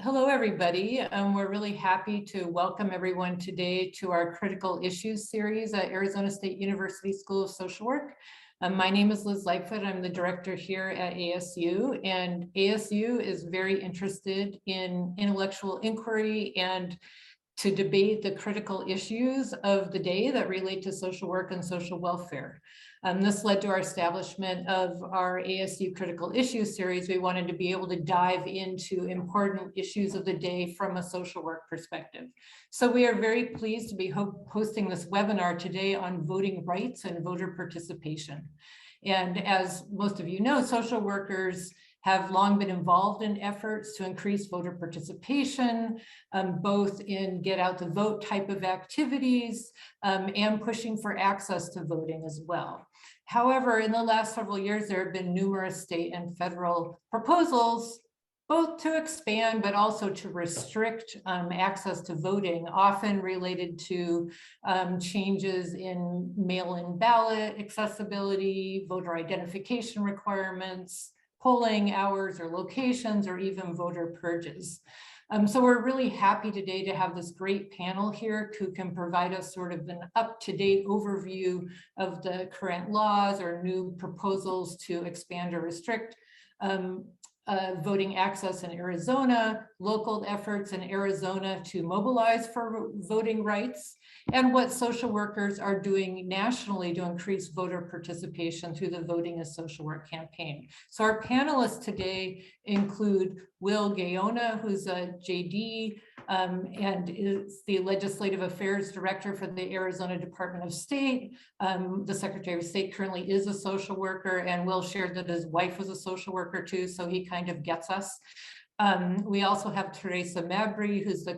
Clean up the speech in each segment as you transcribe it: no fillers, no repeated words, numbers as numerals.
Hello, everybody. We're really happy to welcome everyone today to our Critical Issues series at Arizona State University School of Social Work. My name is Liz Lightfoot. I'm the director here at ASU, and ASU is very interested in intellectual inquiry and to debate the critical issues of the day that relate to social work and social welfare. This led to our establishment of our ASU Critical Issues series. We wanted to be able to dive into important issues of the day from a social work perspective. So we are very pleased to be hosting this webinar today on voting rights and voter participation. And as most of you know, social workers have long been involved in efforts to increase voter participation, both in get out the vote type of activities and pushing for access to voting as well. However, in the last several years, there have been numerous state and federal proposals, both to expand, but also to restrict access to voting, often related to changes in mail-in ballot accessibility, voter identification requirements, polling hours or locations, or even voter purges. So we're really happy today to have this great panel here who can provide us sort of an up-to-date overview of the current laws or new proposals to expand or restrict voting access in Arizona, local efforts in Arizona to mobilize for voting rights, and what social workers are doing nationally to increase voter participation through the Voting as Social Work campaign. So our panelists today include Will Gaona, who's a JD and is the Legislative Affairs Director for the Arizona Department of State. The Secretary of State currently is a social worker, and Will shared that his wife was a social worker too, so he kind of gets us. We also have Teresa Mayberry, who's the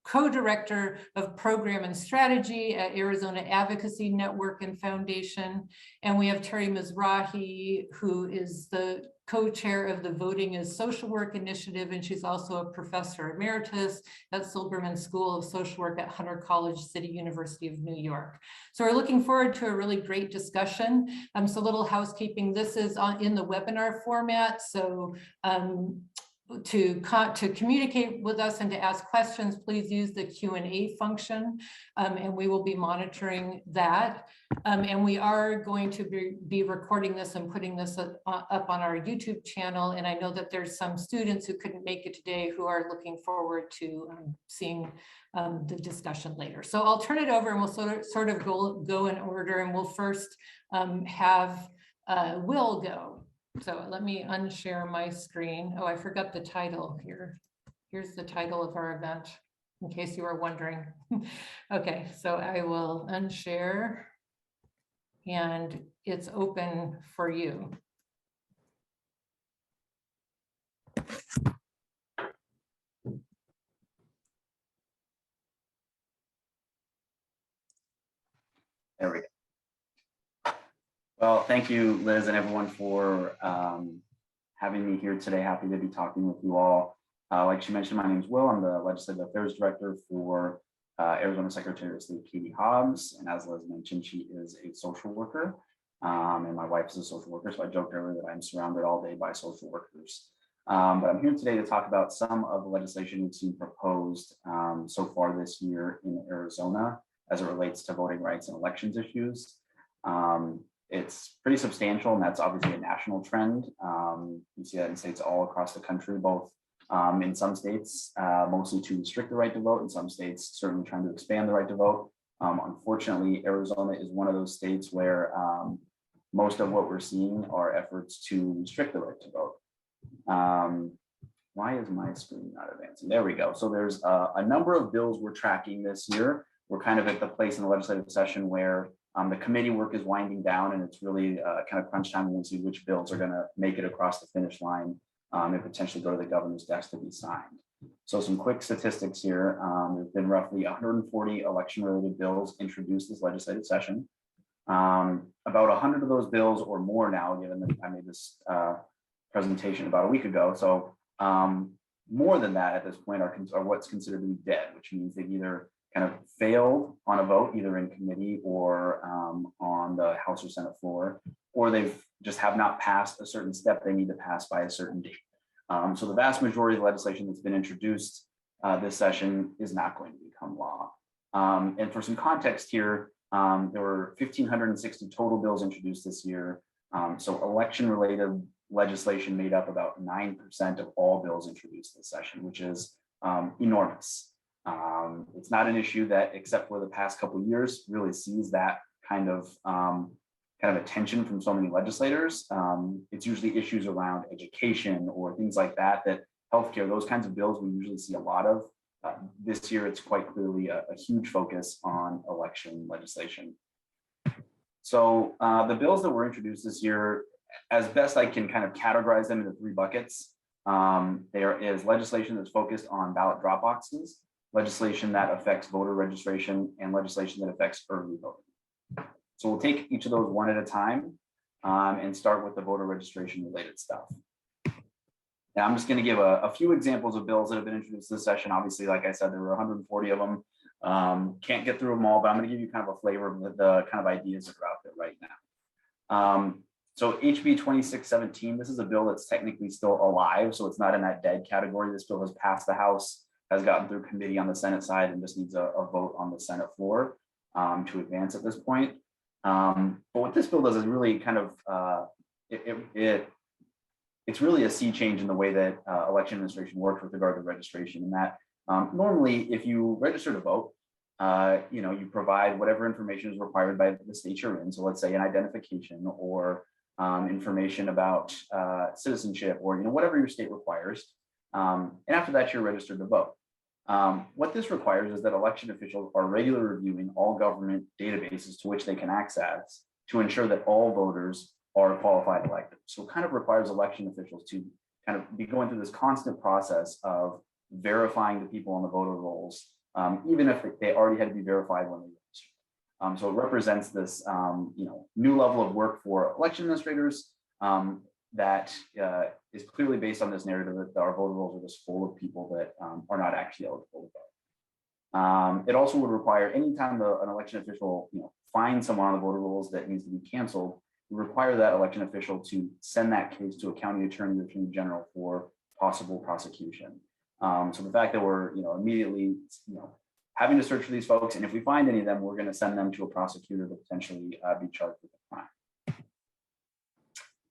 co-director of Program and Strategy at Arizona Advocacy Network and Foundation. And we have Terry Mizrahi, who is the co-chair of the Voting as Social Work Initiative, and she's also a professor emeritus at Silberman School of Social Work at Hunter College City University of New York. So we're looking forward to a really great discussion. So a little housekeeping, this is in the webinar format. So to communicate with us and to ask questions, please use the Q&A function, and we will be monitoring that. And we are going to be recording this and putting this up on our YouTube channel. And I know that there's some students who couldn't make it today who are looking forward to seeing the discussion later. So I'll turn it over and we'll sort of go in order, and we'll first have Will go. So let me unshare my screen. Oh, I forgot the title here. Here's the title of our event, in case you were wondering. Okay, so I will unshare, and it's open for you. There we go. Well, thank you, Liz, and everyone for having me here today. Happy to be talking with you all. Like she mentioned, my name is Will. I'm the Legislative Affairs Director for Arizona Secretary of State Katie Hobbs. And as Liz mentioned, she is a social worker, and my wife is a social worker. So I joked earlier that I'm surrounded all day by social workers. But I'm here today to talk about some of the legislation that's been proposed so far this year in Arizona as it relates to voting rights and elections issues. It's pretty substantial, and that's obviously a national trend. You see that in states all across the country, both in some states, mostly to restrict the right to vote, in some states certainly trying to expand the right to vote. Unfortunately, Arizona is one of those states where most of what we're seeing are efforts to restrict the right to vote. Why is my screen not advancing? There we go. So there's a number of bills we're tracking this year. We're kind of at the place in the legislative session where the committee work is winding down, and it's really kind of crunch time. We'll see which bills are going to make it across the finish line and potentially go to the governor's desk to be signed. So some quick statistics here. There's been roughly 140 election-related bills introduced this legislative session. About 100 of those bills or more now, given that I made this presentation about a week ago. So more than that at this point are what's considered to be dead, which means they've either kind of failed on a vote, either in committee or on the House or Senate floor, or they've just have not passed a certain step they need to pass by a certain date. So the vast majority of legislation that's been introduced this session is not going to become law. And for some context here, there were 1,560 total bills introduced this year. So election-related legislation made up about 9% of all bills introduced this session, which is enormous. It's not an issue that, except for the past couple of years, really sees that kind of attention from so many legislators. It's usually issues around education or things like that, healthcare, those kinds of bills we usually see a lot of. This year, it's quite clearly a huge focus on election legislation. So the bills that were introduced this year, as best I can kind of categorize them into three buckets. There is legislation that's focused on ballot drop boxes, legislation that affects voter registration, and legislation that affects early voting. So we'll take each of those one at a time and start with the voter registration related stuff. Now I'm just going to give a few examples of bills that have been introduced this session. Obviously, like I said, there were 140 of them. Can't get through them all, but I'm going to give you kind of a flavor of the kind of ideas that are out there right now. So HB 2617, this is a bill that's technically still alive, so it's not in that dead category. This bill has passed the House, has gotten through committee on the Senate side, and just needs a vote on the Senate floor to advance at this point. But what this bill does is really kind of, it's really a sea change in the way that election administration works with regard to registration, and that normally if you register to vote, you provide whatever information is required by the state you're in. So let's say an identification or information about citizenship or whatever your state requires. And after that, you're registered to vote. What this requires is that election officials are regularly reviewing all government databases to which they can access to ensure that all voters are qualified electors. So it kind of requires election officials to kind of be going through this constant process of verifying the people on the voter rolls, even if they already had to be verified when they registered. So it represents this new level of work for election administrators that is clearly based on this narrative that our voter rolls are just full of people that are not actually eligible to vote. It also would require, anytime an election official finds someone on the voter rolls that needs to be canceled, it would require that election official to send that case to a county attorney or attorney general for possible prosecution. So the fact that we're immediately having to search for these folks, and if we find any of them, we're going to send them to a prosecutor to potentially be charged with a crime.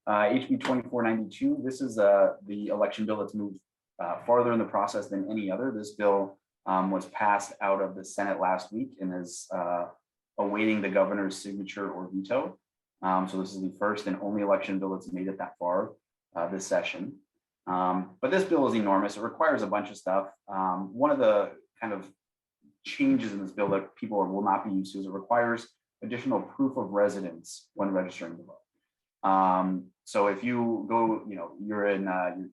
HB 2492, this is the election bill that's moved farther in the process than any other. This bill was passed out of the Senate last week and is awaiting the governor's signature or veto. So this is the first and only election bill that's made it that far this session. But this bill is enormous. It requires a bunch of stuff. One of the kind of changes in this bill that people will not be used to is it requires additional proof of residence when registering to vote. So if you go, you're in an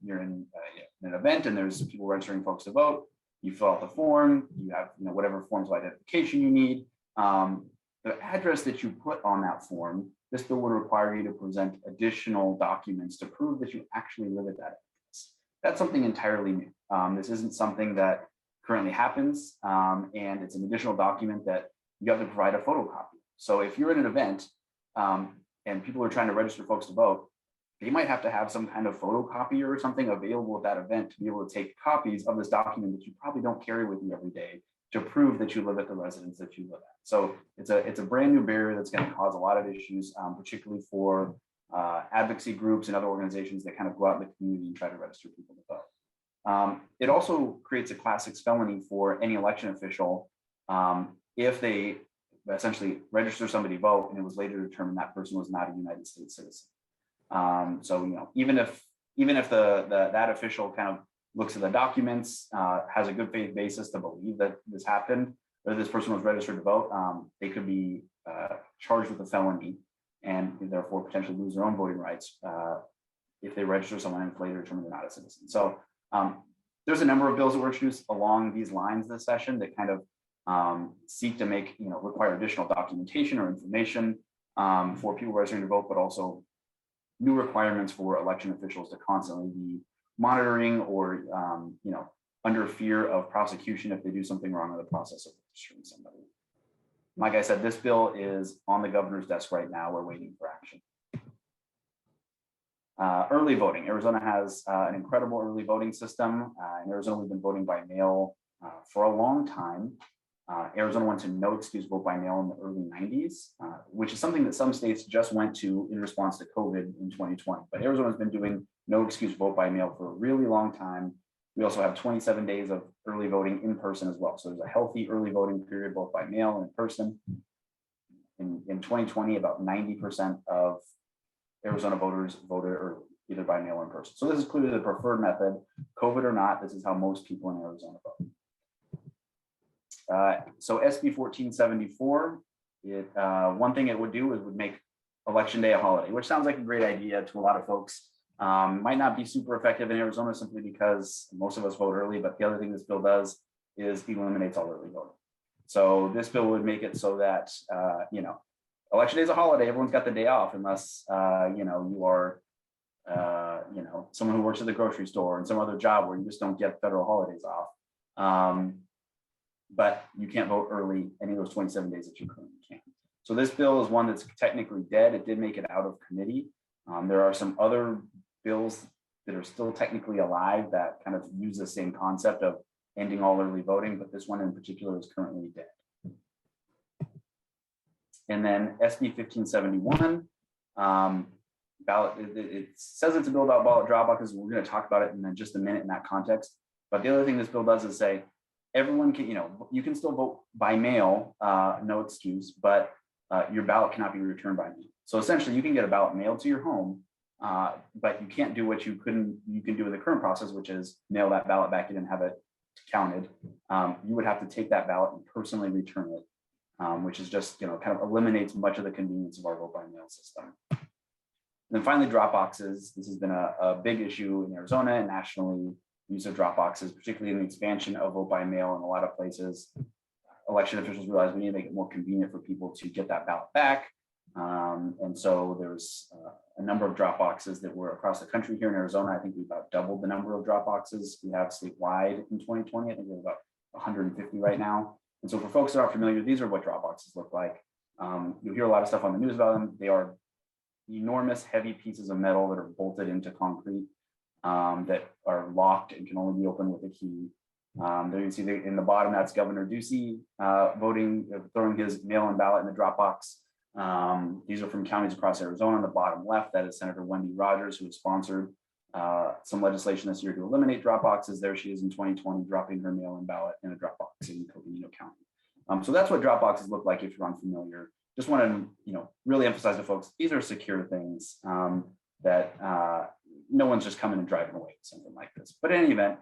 event and there's people registering folks to vote, you fill out the form, you have whatever forms of identification you need. The address that you put on that form, this bill would require you to present additional documents to prove that you actually live at that address. That's something entirely new. This isn't something that currently happens, and it's an additional document that you have to provide a photocopy. So if you're at an event and people are trying to register folks to vote, they might have to have some kind of photocopy or something available at that event to be able to take copies of this document that you probably don't carry with you every day to prove that you live at the residence that you live at. So it's a brand new barrier that's going to cause a lot of issues, particularly for advocacy groups and other organizations that kind of go out in the community and try to register people to vote. It also creates a Class 6 felony for any election official if they essentially register somebody to vote and it was later determined that person was not a United States citizen. So even if that official kind of looks at the documents, has a good faith basis to believe that this happened, or this person was registered to vote, they could be charged with a felony and therefore potentially lose their own voting rights if they register someone and later determine they're not a citizen. So there's a number of bills that were introduced along these lines this session that kind of seek to make, require additional documentation or information for people registering to vote, but also new requirements for election officials to constantly be monitoring or, under fear of prosecution if they do something wrong in the process of registering somebody. Like I said, this bill is on the governor's desk right now. We're waiting for action. Early voting. Arizona has an incredible early voting system. In Arizona, we've been voting by mail for a long time. Arizona went to no excuse vote by mail in the early 90s, which is something that some states just went to in response to COVID in 2020. But Arizona has been doing no excuse vote by mail for a really long time. We also have 27 days of early voting in person as well. So there's a healthy early voting period, both by mail and in person. In 2020, about 90% of Arizona voters voted early, either by mail or in person. So this is clearly the preferred method. COVID or not, this is how most people in Arizona vote. So SB 1474, one thing it would do is would make Election Day a holiday, which sounds like a great idea to a lot of folks. Might not be super effective in Arizona simply because most of us vote early, but the other thing this bill does is eliminates all early voting. So this bill would make it so that, Election Day is a holiday, everyone's got the day off unless, you are, someone who works at the grocery store and some other job where you just don't get federal holidays off. But you can't vote early any of those 27 days that you currently can. So this bill is one that's technically dead. It did make it out of committee. There are some other bills that are still technically alive that kind of use the same concept of ending all early voting, but this one in particular is currently dead. And then SB 1571, ballot, it says it's a bill about ballot drop boxes. We're going to talk about it in just a minute in that context. But the other thing this bill does is say, everyone can, you can still vote by mail, no excuse, but your ballot cannot be returned by mail. So essentially you can get a ballot mailed to your home, but you can't do what you can do in the current process, which is mail that ballot back in and have it counted. You would have to take that ballot and personally return it, which is just, kind of eliminates much of the convenience of our vote by mail system. And then finally, drop boxes. This has been a big issue in Arizona and nationally. Use of drop boxes, particularly in the expansion of vote by mail in a lot of places. Election officials realized we need to make it more convenient for people to get that ballot back. And so there's a number of drop boxes that were across the country. Here in Arizona, I think we about doubled the number of drop boxes we have statewide in 2020. I think we have about 150 right now. And so for folks that aren't familiar, these are what drop boxes look like. You'll hear a lot of stuff on the news about them. They are enormous, heavy pieces of metal that are bolted into concrete. That are locked and can only be opened with a key. There you see in the bottom, that's Governor Ducey throwing his mail-in ballot in the drop box. These are from counties across Arizona. On the bottom left, that is Senator Wendy Rogers, who has sponsored some legislation this year to eliminate drop boxes. There she is in 2020, dropping her mail-in ballot in a drop box in Coconino County. So that's what drop boxes look like if you're unfamiliar. Just want to, really emphasize to folks, these are secure things that no one's just coming and driving away with something like this. But in any event,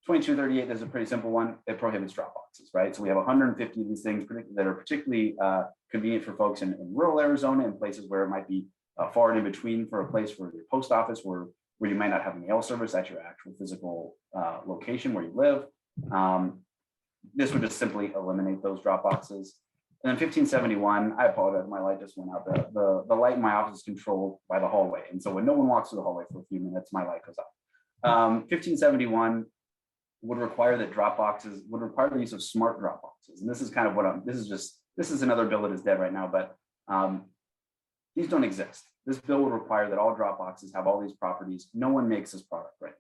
2238 is a pretty simple one. It prohibits drop boxes, right? So we have 150 of these things that are particularly convenient for folks in rural Arizona and places where it might be far and in between for a place for your post office where you might not have mail service at your actual physical location where you live. This would just simply eliminate those drop boxes. And then 1571, I apologize, my light just went out. The light in my office is controlled by the hallway. And so when no one walks through the hallway for a few minutes, my light goes out. 1571 would require that drop boxes, would require the use of smart drop boxes. And this is kind of what this is another bill that is dead right now, but these don't exist. This bill would require that all drop boxes have all these properties. No one makes this product right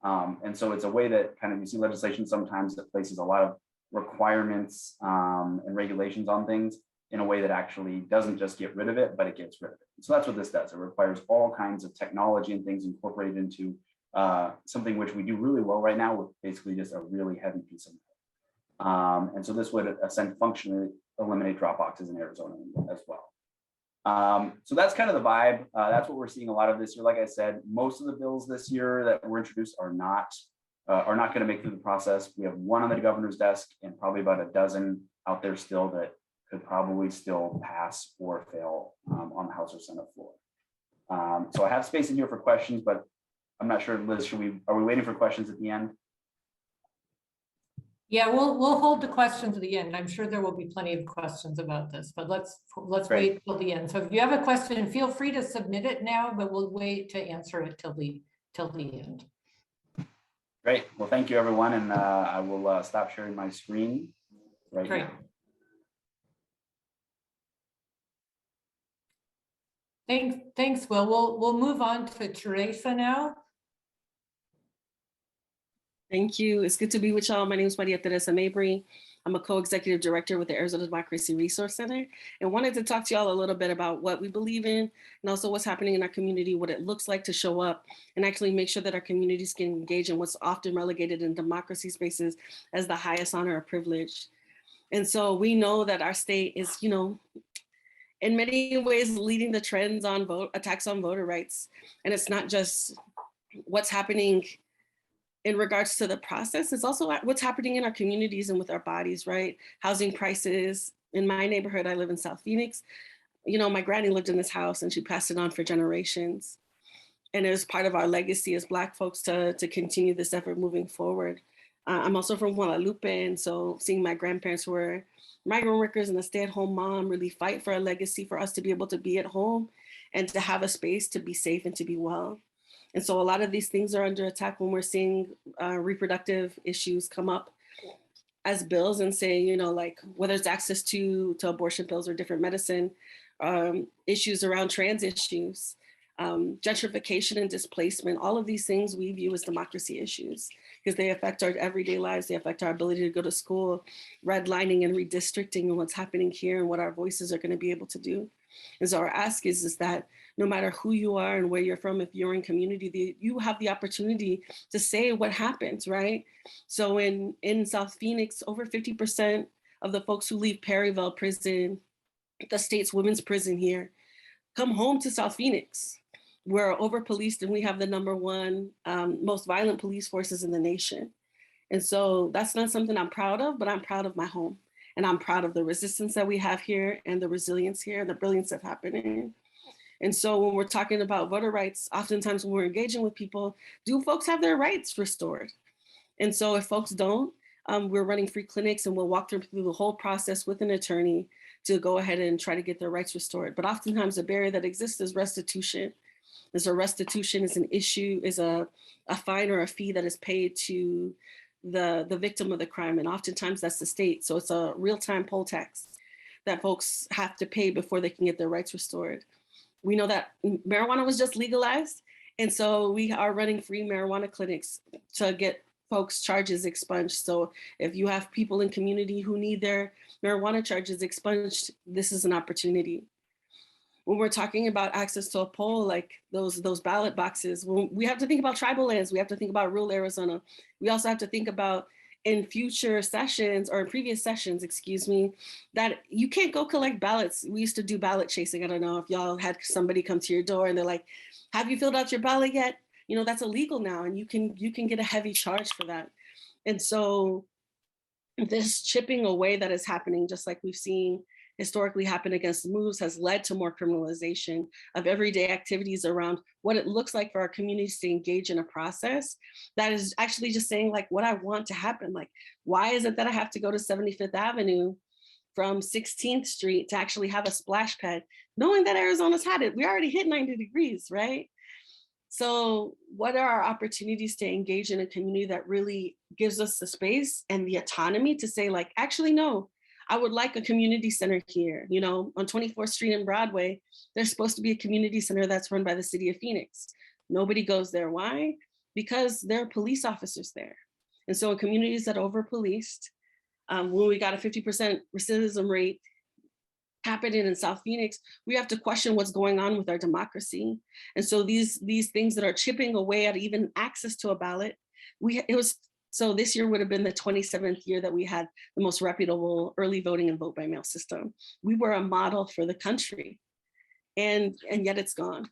now. And so it's a way that kind of, you see legislation sometimes that places a lot of requirements and regulations on things in a way that actually doesn't just get rid of it, but it gets rid of it. So that's what this does. It requires all kinds of technology and things incorporated into something which we do really well right now with basically just a really heavy piece of metal. And so this would functionally eliminate drop boxes in Arizona as well. So that's kind of the vibe. That's what we're seeing a lot of this year. Like I said, most of the bills this year that were introduced are not going to make it through the process. We have one on the governor's desk and probably about a dozen out there still that could probably still pass or fail on the House or Senate floor. So I have space in here for questions, but I'm not sure, Liz, are we waiting for questions at the end? Yeah, we'll hold the questions at the end. I'm sure there will be plenty of questions about this, but let's wait till the end. So if you have a question, feel free to submit it now, but we'll wait to answer it till the end. Great. Well, thank you, everyone. And I will stop sharing my screen right now. Thanks, Will. We'll move on to Teresa now. Thank you. It's good to be with y'all. My name is Maria Teresa Mayberry. I'm a co-executive director with the Arizona Democracy Resource Center, and wanted to talk to y'all a little bit about what we believe in and also what's happening in our community, what it looks like to show up and actually make sure that our communities can engage in what's often relegated in democracy spaces as the highest honor or privilege. And so we know that our state is, in many ways leading the trends on attacks on voter rights. And it's not just what's happening in regards to the process, it's also what's happening in our communities and with our bodies, right? Housing prices. In my neighborhood, I live in South Phoenix. My granny lived in this house and she passed it on for generations. And it was part of our legacy as Black folks to continue this effort moving forward. I'm also from Guadalupe, and so seeing my grandparents who were migrant workers and a stay-at-home mom really fight for a legacy for us to be able to be at home and to have a space to be safe and to be well. And so a lot of these things are under attack when we're seeing reproductive issues come up as bills and say, like whether it's access to abortion pills or different medicine, issues around trans issues, gentrification and displacement, all of these things we view as democracy issues because they affect our everyday lives, they affect our ability to go to school, redlining and redistricting and what's happening here and what our voices are going to be able to do. And so our ask is that no matter who you are and where you're from, if you're in community, you have the opportunity to say what happens, right? So in South Phoenix, over 50% of the folks who leave Perryville prison, the state's women's prison here, come home to South Phoenix. We're over-policed and we have the #1 most violent police forces in the nation. And so that's not something I'm proud of, but I'm proud of my home. And I'm proud of the resistance that we have here and the resilience here and the brilliance that's happening. And so when we're talking about voter rights, oftentimes when we're engaging with people, do folks have their rights restored? And so if folks don't, we're running free clinics and we'll walk them through the whole process with an attorney to go ahead and try to get their rights restored. But oftentimes the barrier that exists is restitution. And so restitution is an issue, is a fine or a fee that is paid to the victim of the crime. And oftentimes that's the state. So it's a real-time poll tax that folks have to pay before they can get their rights restored. We know that marijuana was just legalized. And so we are running free marijuana clinics to get folks' charges expunged. So if you have people in community who need their marijuana charges expunged, this is an opportunity. When we're talking about access to a poll, like those ballot boxes, we have to think about tribal lands. We have to think about rural Arizona. We also have to think about in future sessions or in previous sessions, that you can't go collect ballots. We used to do ballot chasing. I don't know if y'all had somebody come to your door and they're like, have you filled out your ballot yet? That's illegal now and you can get a heavy charge for that. And so this chipping away that is happening, just like we've seen historically happen against moves, has led to more criminalization of everyday activities around what it looks like for our communities to engage in a process that is actually just saying like what I want to happen. Like, why is it that I have to go to 75th Avenue from 16th Street to actually have a splash pad, knowing that Arizona's had it? We already hit 90 degrees, right? So what are our opportunities to engage in a community that really gives us the space and the autonomy to say like, actually, no, I would like a community center here. On 24th Street and Broadway, there's supposed to be a community center that's run by the city of Phoenix. Nobody goes there. Why? Because there are police officers there. And so in communities that are over-policed, when we got a 50% recidivism rate happening in South Phoenix, we have to question what's going on with our democracy. And so these things that are chipping away at even access to a ballot, so this year would have been the 27th year that we had the most reputable early voting and vote by mail system. We were a model for the country, and yet it's gone.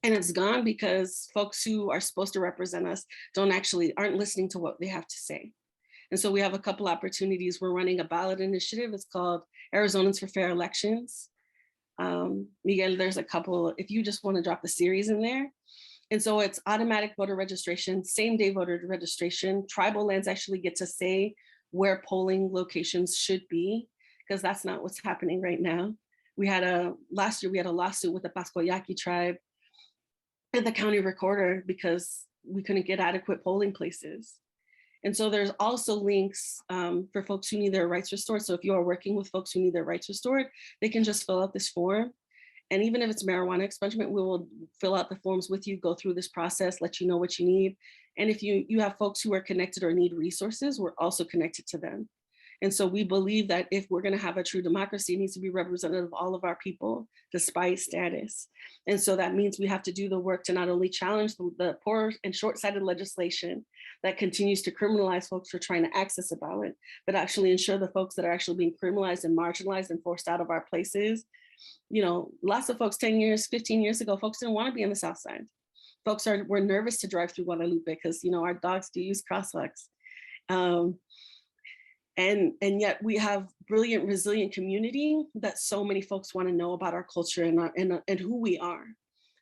And it's gone because folks who are supposed to represent us aren't listening to what they have to say. And so we have a couple opportunities. We're running a ballot initiative. It's called Arizonans for Fair Elections. Miguel, there's a couple, if you just want to drop the series in there. And so it's automatic voter registration, same day voter registration. Tribal lands actually get to say where polling locations should be, because that's not what's happening right now. Last year we had a lawsuit with the Pascoyaqui tribe and the county recorder because we couldn't get adequate polling places. And so there's also links for folks who need their rights restored. So if you are working with folks who need their rights restored, they can just fill out this form. And even if it's marijuana expungement, we will fill out the forms with you, go through this process, let you know what you need. And if you have folks who are connected or need resources, we're also connected to them. And so we believe that if we're going to have a true democracy, it needs to be representative of all of our people, despite status. And so that means we have to do the work to not only challenge the poor and short-sighted legislation that continues to criminalize folks for trying to access a ballot, but actually ensure the folks that are actually being criminalized and marginalized and forced out of our places. You know, lots of folks 10 years, 15 years ago, folks didn't want to be on the South Side. Folks were nervous to drive through Guadalupe because, you know, our dogs do use crosswalks. And yet we have brilliant, resilient community that so many folks want to know about our culture and who we are.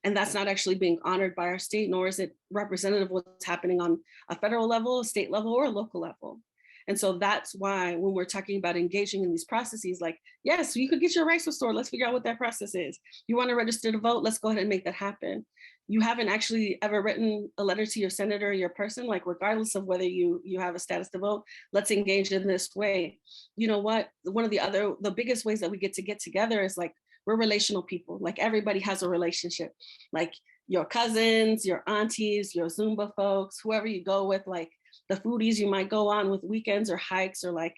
And that's not actually being honored by our state, nor is it representative of what's happening on a federal level, a state level, or a local level. And so that's why when we're talking about engaging in these processes, like, yes, you could get your rights restored. Let's figure out what that process is. You want to register to vote? Let's go ahead and make that happen. You haven't actually ever written a letter to your senator or your person, like regardless of whether you have a status to vote, let's engage in this way. You know what? One of the biggest ways that we get together is like, we're relational people. Like everybody has a relationship, like your cousins, your aunties, your Zumba folks, whoever you go with, like the foodies you might go on with weekends or hikes, or like,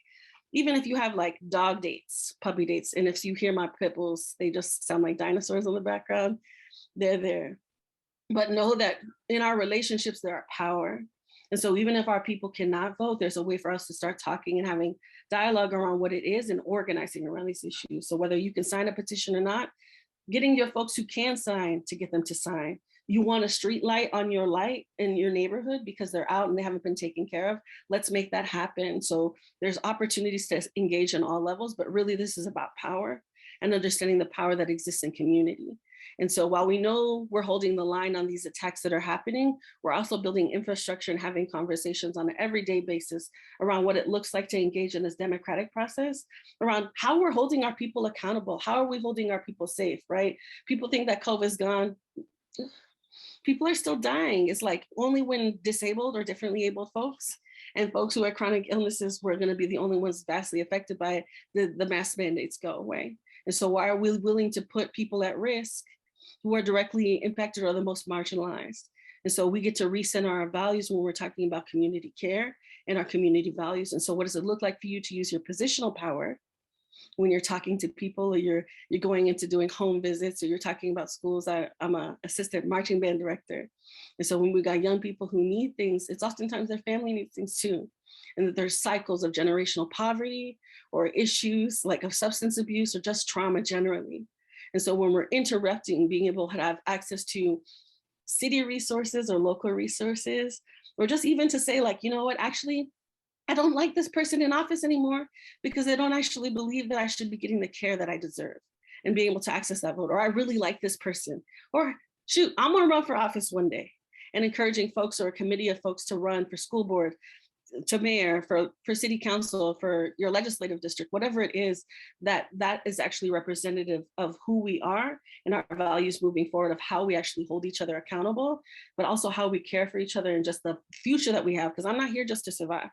even if you have like dog dates, puppy dates. And if you hear my pit bulls, they just sound like dinosaurs in the background. They're there. But know that in our relationships, there are power. And so even if our people cannot vote, there's a way for us to start talking and having dialogue around what it is and organizing around these issues. So whether you can sign a petition or not, getting your folks who can sign to get them to sign. You want a street light on your light in your neighborhood because they're out and they haven't been taken care of. Let's make that happen. So there's opportunities to engage in all levels, but really this is about power and understanding the power that exists in community. And so while we know we're holding the line on these attacks that are happening, we're also building infrastructure and having conversations on an everyday basis around what it looks like to engage in this democratic process, around how we're holding our people accountable. How are we holding our people safe, right? People think that COVID's gone. People are still dying. It's like only when disabled or differently able folks and folks who have chronic illnesses, we're going to be the only ones vastly affected by the mask mandates go away. And so why are we willing to put people at risk who are directly impacted or the most marginalized? And so we get to recenter our values when we're talking about community care and our community values. And so what does it look like for you to use your positional power when you're talking to people, or you're going into doing home visits, or you're talking about schools? I'm an assistant marching band director. And so when we got young people who need things, it's oftentimes their family needs things too. And that there's cycles of generational poverty or issues like of substance abuse or just trauma generally. And so when we're interrupting being able to have access to city resources or local resources, or just even to say like, you know what, actually, I don't like this person in office anymore because they don't actually believe that I should be getting the care that I deserve and being able to access that vote. Or I really like this person, or shoot, I'm gonna run for office one day, and encouraging folks or a committee of folks to run for school board, to mayor, for city council, for your legislative district, whatever it is, that is actually representative of who we are and our values moving forward, of how we actually hold each other accountable, but also how we care for each other and just the future that we have. Because I'm not here just to survive.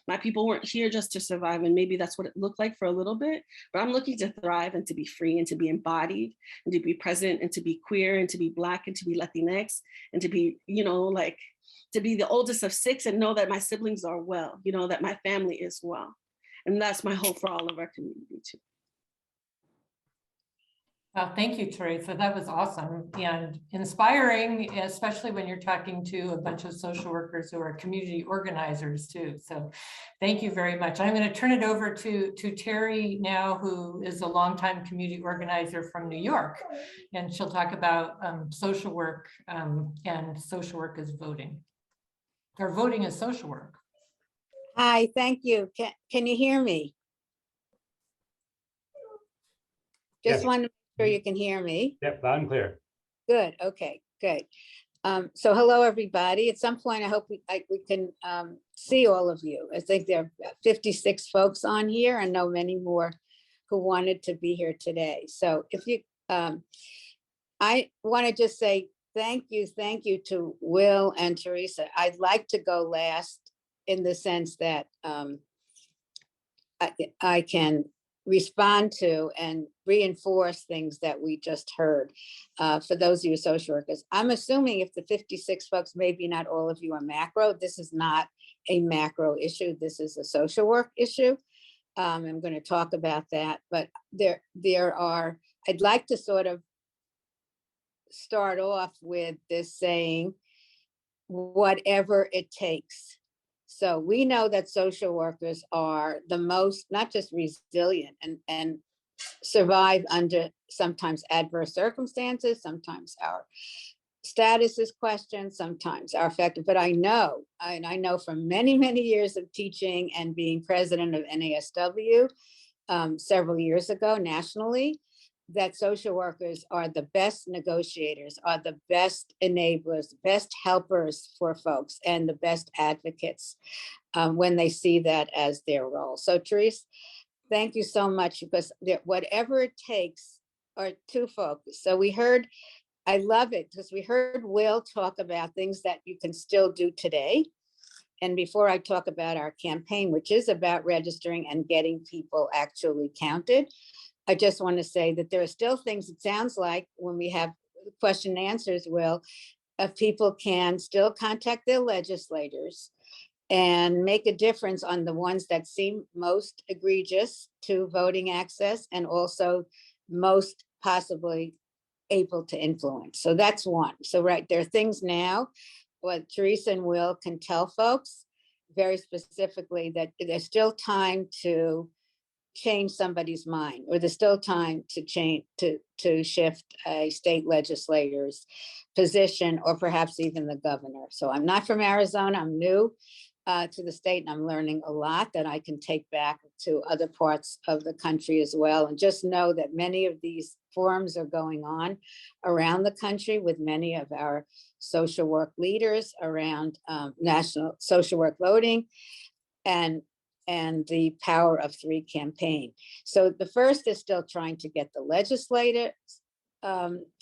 My people weren't here just to survive, and maybe that's what it looked like for a little bit, but I'm looking to thrive and to be free and to be embodied and to be present and to be queer and to be Black and to be Latinx and to be, you know, like to be the oldest of 6 and know that my siblings are well, you know, that my family is well. And that's my hope for all of our community too. Well, thank you, Teresa. That was awesome and inspiring, especially when you're talking to a bunch of social workers who are community organizers too. So thank you very much. I'm going to turn it over to Terry now, who is a longtime community organizer from New York, and she'll talk about social work and social work as voting, or voting as social work. Hi, thank you. Can you hear me? Just Yes. want to make sure you can hear me. Yep, loud and clear. Good, okay, good. So hello, everybody. At some point, I hope we can see all of you. I think there are 56 folks on here and know many more who wanted to be here today. So if you, I want to just say thank you to Will and Teresa. I'd like to go last in the sense that I can respond to and reinforce things that we just heard. For those of you social workers, I'm assuming if the 56 folks, maybe not all of you are macro, this is not a macro issue. This is a social work issue. I'm going to talk about that, but there are, I'd like to sort of start off with this saying, whatever it takes. So we know that social workers are the most, not just resilient and survive under sometimes adverse circumstances, sometimes our status is questioned, sometimes our effective, but I know, and I know from many, many years of teaching and being president of NASW several years ago nationally, that social workers are the best negotiators, are the best enablers, best helpers for folks, and the best advocates when they see that as their role. So Teresa, thank you so much, because whatever it takes are two folks. So we heard, I love it, because we heard Will talk about things that you can still do today. And before I talk about our campaign, which is about registering and getting people actually counted, I just want to say that there are still things, it sounds like, when we have question and answers, Will, people can still contact their legislators and make a difference on the ones that seem most egregious to voting access and also most possibly able to influence. So that's one. So right, there are things now what Teresa and Will can tell folks very specifically that there's still time to change somebody's mind, or there's still time to change, to shift a state legislator's position, or perhaps even the governor. So I'm not from Arizona, I'm new to the state, and I'm learning a lot that I can take back to other parts of the country as well. And just know that many of these forums are going on around the country with many of our social work leaders around national social work voting and the Power of Three campaign. So the first is still trying to get the legislative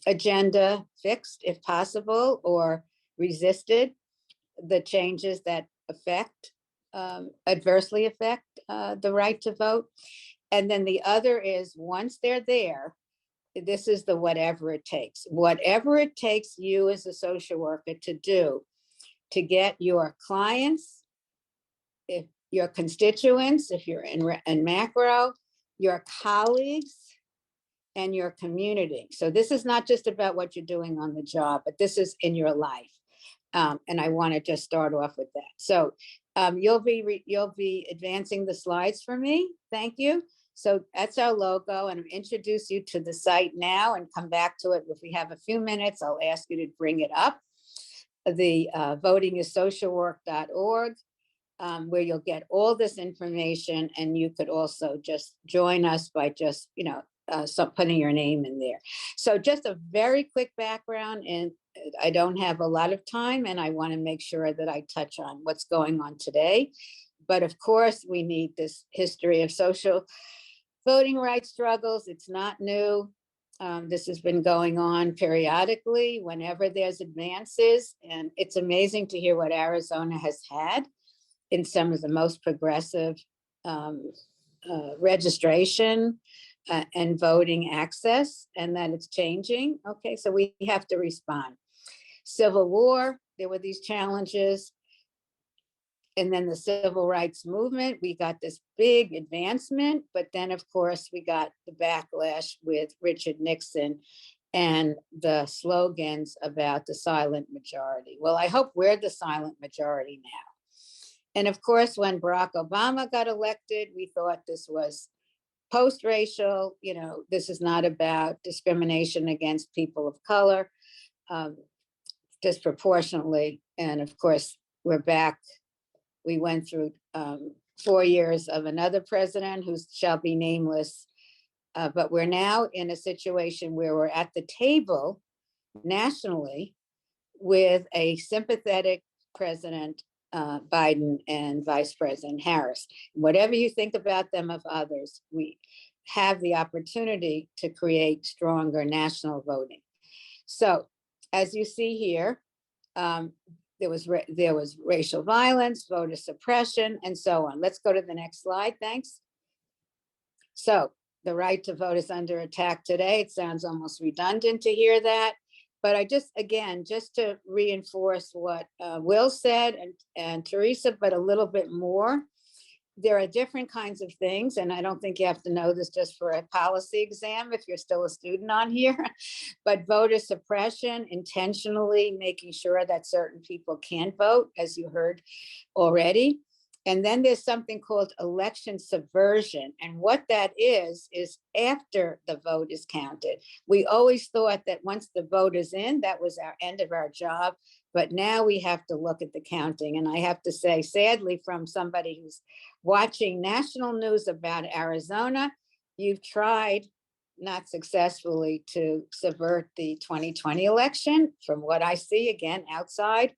agenda fixed if possible, or resisted, the changes that adversely affect the right to vote. And then the other is, once they're there, this is the whatever it takes. Whatever it takes you as a social worker to do to get your clients, if your constituents, if you're in macro, your colleagues, and your community. So this is not just about what you're doing on the job, but this is in your life. And I want to just start off with that. So you'll be advancing the slides for me. Thank you. So that's our logo, and I'll introduce you to the site now and come back to it. If we have a few minutes, I'll ask you to bring it up. The votingisocialwork.org, where you'll get all this information, and you could also just join us by just, putting your name in there. So just a very quick background, and I don't have a lot of time, and I want to make sure that I touch on what's going on today. But of course, we need this history of social voting rights struggles. It's not new. This has been going on periodically whenever there's advances, and it's amazing to hear what Arizona has had in some of the most progressive registration and voting access, and that it's changing. Okay, so we have to respond. Civil War, there were these challenges. And then the civil rights movement, we got this big advancement, but then of course we got the backlash with Richard Nixon and the slogans about the silent majority. Well, I hope we're the silent majority now. And of course, when Barack Obama got elected, we thought this was post-racial, this is not about discrimination against people of color disproportionately. And of course, we're back. We went through 4 years of another president who shall be nameless, but we're now in a situation where we're at the table nationally with a sympathetic President Biden and Vice President Harris. Whatever you think about them of others, we have the opportunity to create stronger national voting. So as you see here, there was racial violence, voter suppression, and so on. Let's go to the next slide, thanks. So the right to vote is under attack today. It sounds almost redundant to hear that. But I just, again, just to reinforce what Will said and Teresa, but a little bit more, there are different kinds of things, and I don't think you have to know this just for a policy exam if you're still a student on here, but voter suppression, intentionally making sure that certain people can't vote, as you heard already. And then there's something called election subversion. And what that is after the vote is counted. We always thought that once the vote is in, that was our end of our job. But now we have to look at the counting. And I have to say, sadly, from somebody who's watching national news about Arizona, you've tried, not successfully, to subvert the 2020 election, from what I see, again, outside.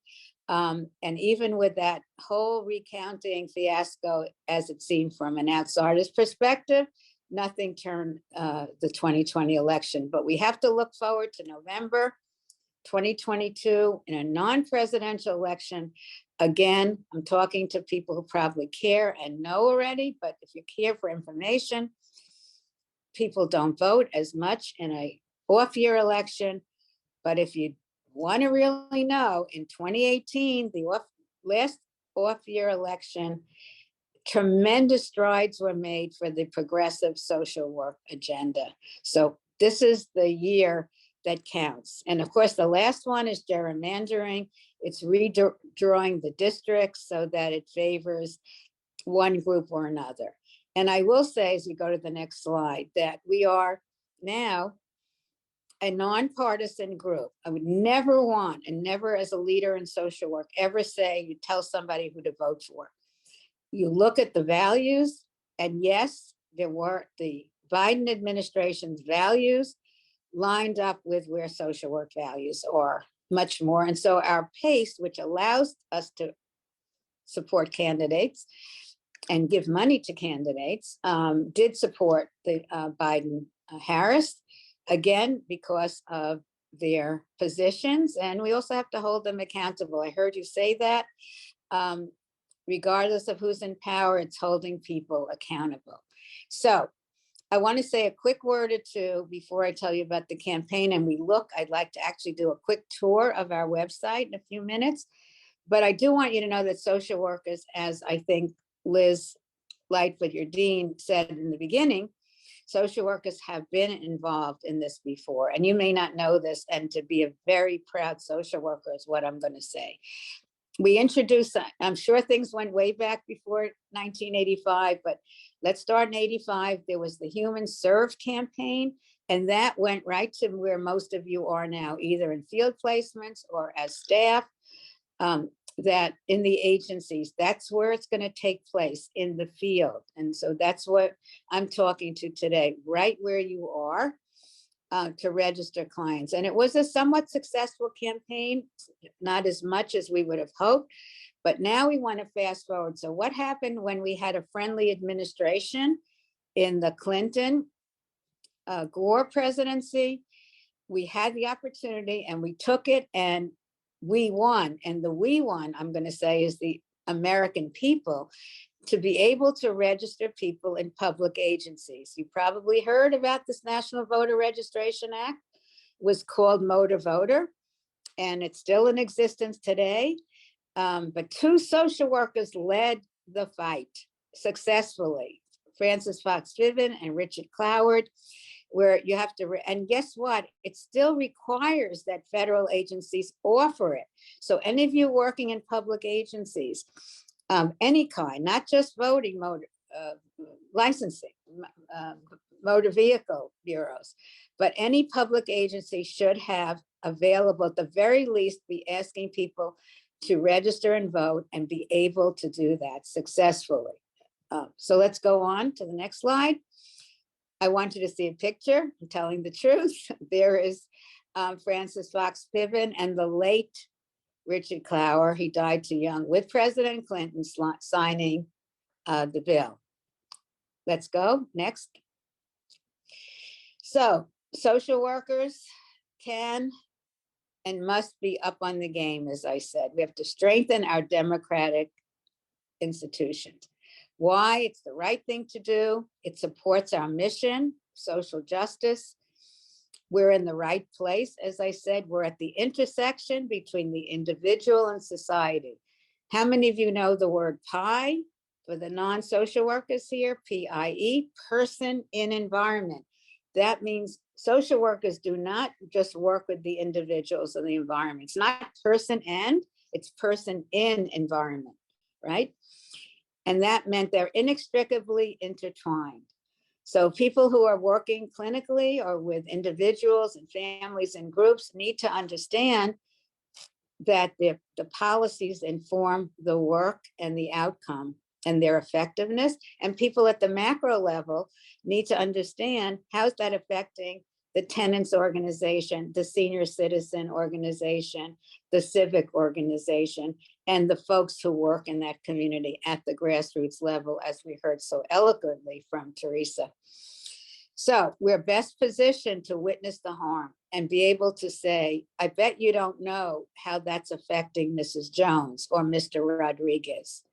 And even with that whole recounting fiasco, as it seemed from an outsider's perspective, nothing turned the 2020 election. But we have to look forward to November 2022 in a non-presidential election. Again, I'm talking to people who probably care and know already, but if you care for information, people don't vote as much in a off-year election. But if you want to really know, in 2018, the last off-year election, tremendous strides were made for the progressive social work agenda. So this is the year that counts. And of course, the last one is gerrymandering. It's redrawing the districts so that it favors one group or another. And I will say, as we go to the next slide, that we are now a nonpartisan group. I would never want, and never as a leader in social work, ever say you tell somebody who to vote for. You look at the values, and yes, there were the Biden administration's values lined up with where social work values are much more. And so our PACE, which allows us to support candidates and give money to candidates, did support the Biden-Harris, again, because of their positions. And we also have to hold them accountable. I heard you say that. Regardless of who's in power, it's holding people accountable. So I want to say a quick word or two before I tell you about the campaign. And I'd like to actually do a quick tour of our website in a few minutes. But I do want you to know that social workers, as I think Liz Lightfoot, your dean, said in the beginning, social workers have been involved in this before. And you may not know this, and to be a very proud social worker is what I'm going to say. We introduced, I'm sure things went way back before 1985, but let's start in 85. There was the Human Serve campaign, and that went right to where most of you are now, either in field placements or as staff, that in the agencies, that's where it's going to take place, in the field. And so that's what I'm talking to today, right where you are, to register clients. And it was a somewhat successful campaign, not as much as we would have hoped, but now we want to fast forward. So what happened when we had a friendly administration in the Clinton Gore presidency? We had the opportunity and we took it and we won. And the we won, I'm going to say, is the American people, to be able to register people in public agencies. You probably heard about this National Voter Registration Act. It was called Motor Voter, and it's still in existence today. But two social workers led the fight successfully, Frances Fox Piven and Richard Cloward, where you have to, and guess what? It still requires that federal agencies offer it. So any of you working in public agencies, any kind, not just voting, motor licensing, motor vehicle bureaus, but any public agency should have available, at the very least, be asking people to register and vote and be able to do that successfully. So let's go on to the next slide. I want you to see a picture. I'm telling the truth. There is Frances Fox Piven and the late Richard Clower. He died too young, with President Clinton signing the bill. Let's go next. So social workers can and must be up on the game, as I said. We have to strengthen our democratic institutions. Why it's the right thing to do. It supports our mission, social justice. We're in the right place. As I said, we're at the intersection between the individual and society. How many of you know the word PIE? For the non-social workers here, PIE, person in environment. That means social workers do not just work with the individuals and the environment. It's not person and, it's person in environment, right? And that meant they're inextricably intertwined. So people who are working clinically or with individuals and families and groups need to understand that the policies inform the work and the outcome and their effectiveness. And people at the macro level need to understand how's that affecting the tenants organization, the senior citizen organization, the civic organization, and the folks who work in that community at the grassroots level, as we heard so eloquently from Teresa. So we're best positioned to witness the harm and be able to say, I bet you don't know how that's affecting Mrs. Jones or Mr. Rodriguez.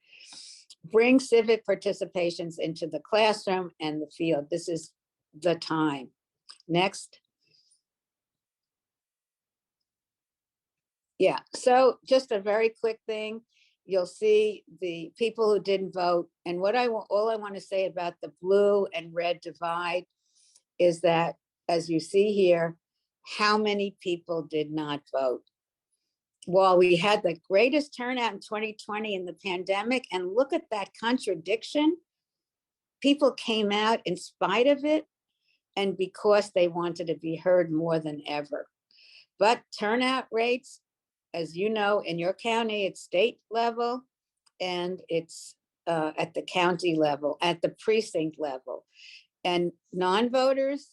Bring civic participations into the classroom and the field. This is the time. Next. Yeah, so just a very quick thing. You'll see the people who didn't vote. And all I want to say about the blue and red divide is that, as you see here, how many people did not vote? While we had the greatest turnout in 2020 in the pandemic, and look at that contradiction, people came out in spite of it and because they wanted to be heard more than ever. But turnout rates, as you know, in your county, it's state level and it's at the county level, at the precinct level. And non-voters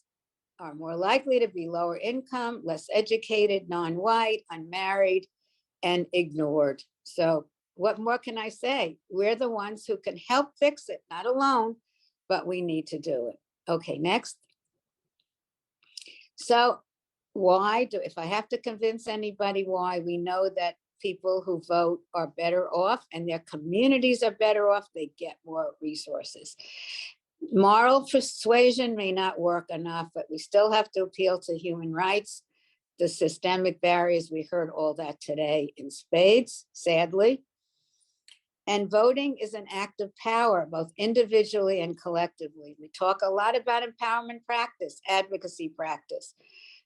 are more likely to be lower income, less educated, non-white, unmarried, and ignored. So what more can I say? We're the ones who can help fix it, not alone, but we need to do it. Okay, next. So if I have to convince anybody why, we know that people who vote are better off and their communities are better off, they get more resources. Moral persuasion may not work enough, but we still have to appeal to human rights, the systemic barriers. We heard all that today in spades, sadly. And voting is an act of power, both individually and collectively. We talk a lot about empowerment practice, advocacy practice.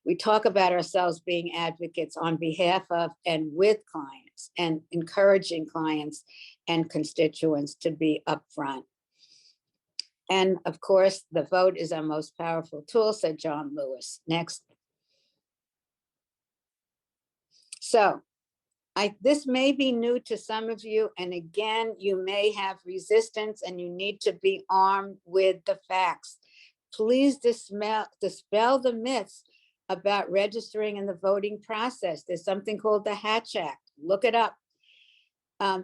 We talk about ourselves being advocates on behalf of and with clients and encouraging clients and constituents to be upfront. And of course, the vote is our most powerful tool, said John Lewis. Next. So this may be new to some of you. And again, you may have resistance and you need to be armed with the facts. Please dispel the myths about registering in the voting process. There's something called the Hatch Act. Look it up.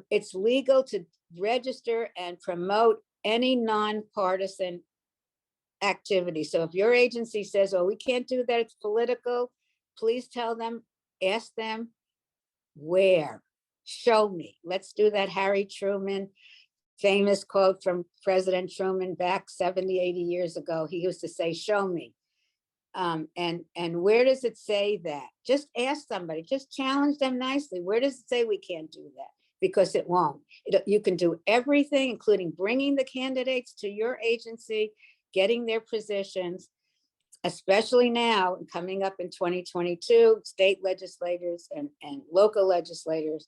It's legal to register and promote any nonpartisan activity. So if your agency says, oh, we can't do that, it's political, please tell them, ask them, where? Show me. Let's do that Harry Truman famous quote from President Truman back 70, 80 years ago. He used to say, show me. And where does it say that? Just ask somebody, just challenge them nicely. Where does it say we can't do that? Because it won't. You can do everything, including bringing the candidates to your agency, getting their positions, especially now and coming up in 2022, state legislators and local legislators,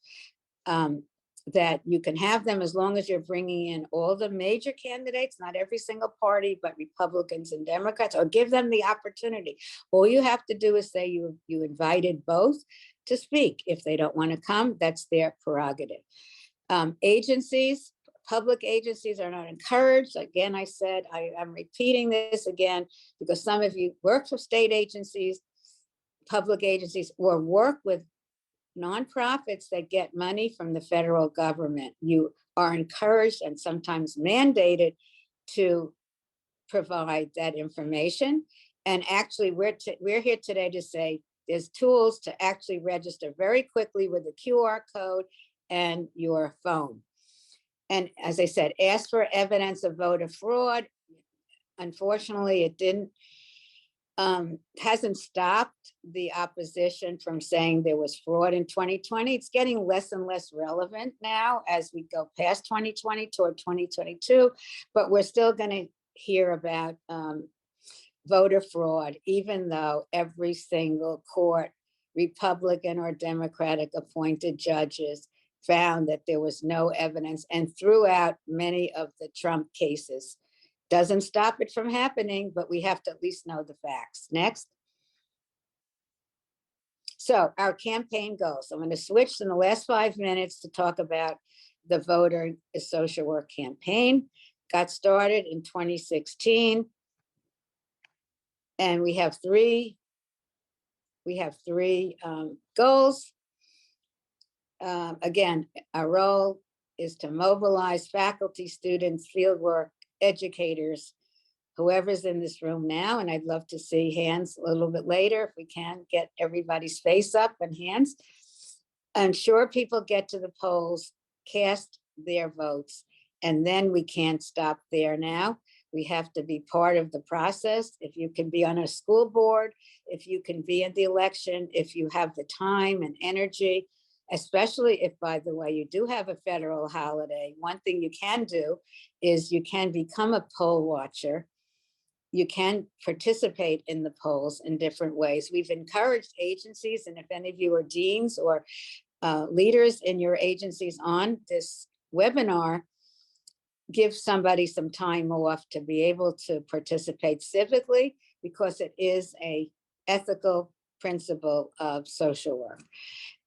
that you can have them as long as you're bringing in all the major candidates, not every single party, but Republicans and Democrats, or give them the opportunity. All you have to do is say you invited both to speak. If they don't want to come, that's their prerogative. Agencies, public agencies are not encouraged. Again, I said, I'm repeating this again, because some of you work for state agencies, public agencies, or work with nonprofits that get money from the federal government. You are encouraged and sometimes mandated to provide that information. And actually, we're here today to say there's tools to actually register very quickly with a QR code and your phone. And as I said, ask for evidence of voter fraud. Unfortunately, it didn't, hasn't stopped the opposition from saying there was fraud in 2020. It's getting less and less relevant now as we go past 2020 toward 2022, but we're still going to hear about voter fraud, even though every single court, Republican or Democratic appointed judges, found that there was no evidence and threw out many of the Trump cases. Doesn't stop it from happening, but we have to at least know the facts. Next. So our campaign goals. I'm going to switch in the last 5 minutes to talk about the Voter is Social Work campaign. Got started in 2016. And we have three goals. Again, our role is to mobilize faculty, students, fieldwork, educators, whoever's in this room now, and I'd love to see hands a little bit later if we can get everybody's face up and hands. Ensure people get to the polls, cast their votes, and then we can't stop there now. We have to be part of the process. If you can be on a school board, if you can be in the election, if you have the time and energy, especially if, by the way, you do have a federal holiday, one thing you can do is you can become a poll watcher. You can participate in the polls in different ways. We've encouraged agencies, and if any of you are deans or leaders in your agencies on this webinar, give somebody some time off to be able to participate civically, because it is a ethical principle of social work.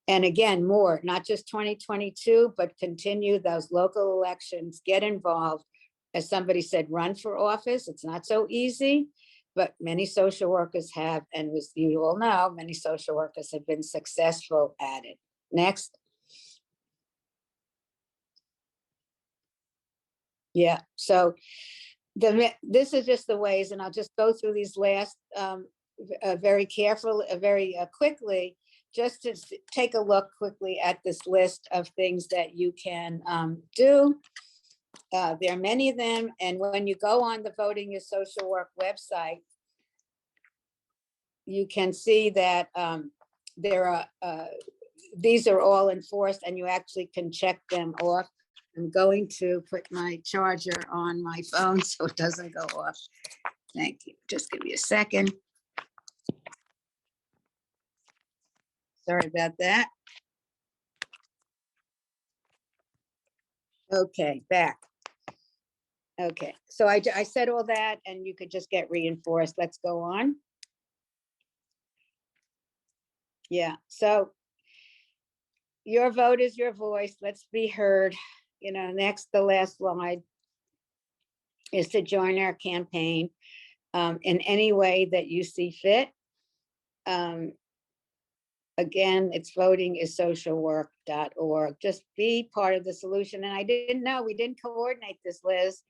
And again, more, not just 2022, but continue those local elections, get involved. As somebody said, run for office. It's not so easy, but many social workers have, and as you all know, many social workers have been successful at it. Next. Yeah, so this is just the ways, and I'll just go through these last very carefully, very quickly, just to take a look quickly at this list of things that you can do. There are many of them, and when you go on the Voting is Social Work website, you can see that there are these are all enforced, and you actually can check them off. I'm going to put my charger on my phone so it doesn't go off. Thank you. Just give me a second. Sorry about that. Okay, back. Okay, so I said all that, and you could just get reinforced. Let's go on. Yeah, so your vote is your voice. Let's be heard. You know, next, the last slide is to join our campaign in any way that you see fit. Again, it's votingisocialwork.org. Just be part of the solution. And I didn't know, we didn't coordinate this, Liz,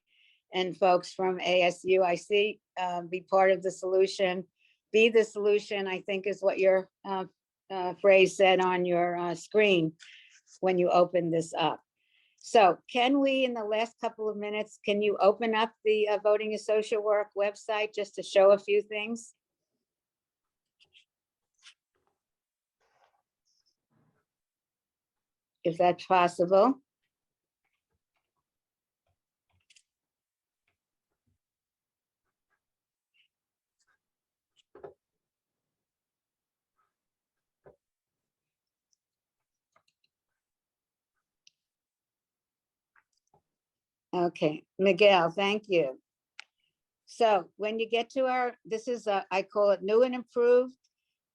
and folks from ASU. I see, be part of the solution. Be the solution, I think, is what your phrase said on your screen when you open this up. So can we, in the last couple of minutes, can you open up the Voting is Social Work website just to show a few things? If that's possible. Okay, Miguel, thank you. So when you get to our, this is, I call it new and improved.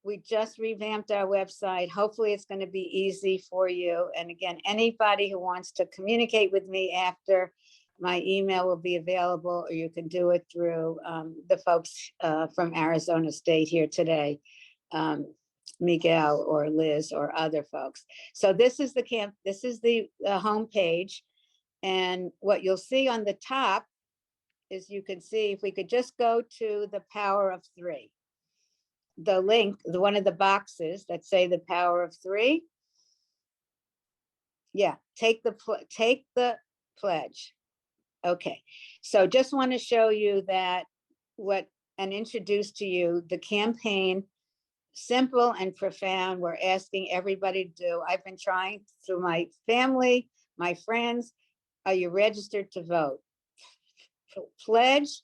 We just revamped our website. Hopefully it's going to be easy for you. And again, anybody who wants to communicate with me after, my email will be available, or you can do it through the folks from Arizona State here today, Miguel or Liz or other folks. So this is the camp, this is the homepage. And what you'll see on the top is, you can see, if we could just go to the power of 3. The link, one of the boxes that say the power of 3. Yeah, take the pledge. Okay, so just want to show you that and introduce to you the campaign, simple and profound. We're asking everybody to do. I've been trying through my family, my friends. Are you registered to vote? Pledge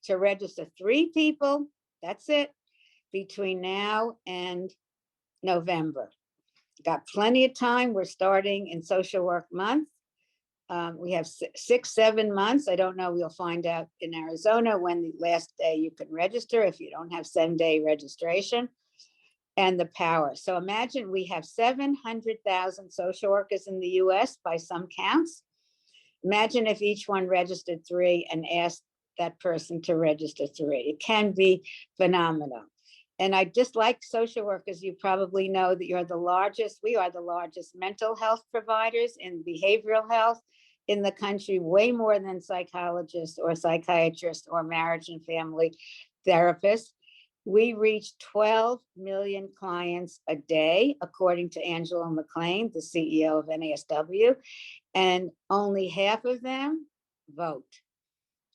to register 3 people. That's it. Between now and November. Got plenty of time. We're starting in Social Work Month. We have 6, 7 months. I don't know. We'll find out in Arizona when the last day you can register if you don't have 7-day registration. And the power. So imagine we have 700,000 social workers in the US by some counts. Imagine if each one registered 3 and asked that person to register 3. It can be phenomenal. And I just like social workers, you probably know that we are the largest mental health providers in behavioral health in the country, way more than psychologists or psychiatrists or marriage and family therapists. We reach 12 million clients a day, according to Angela McLean, the CEO of NASW, and only half of them vote.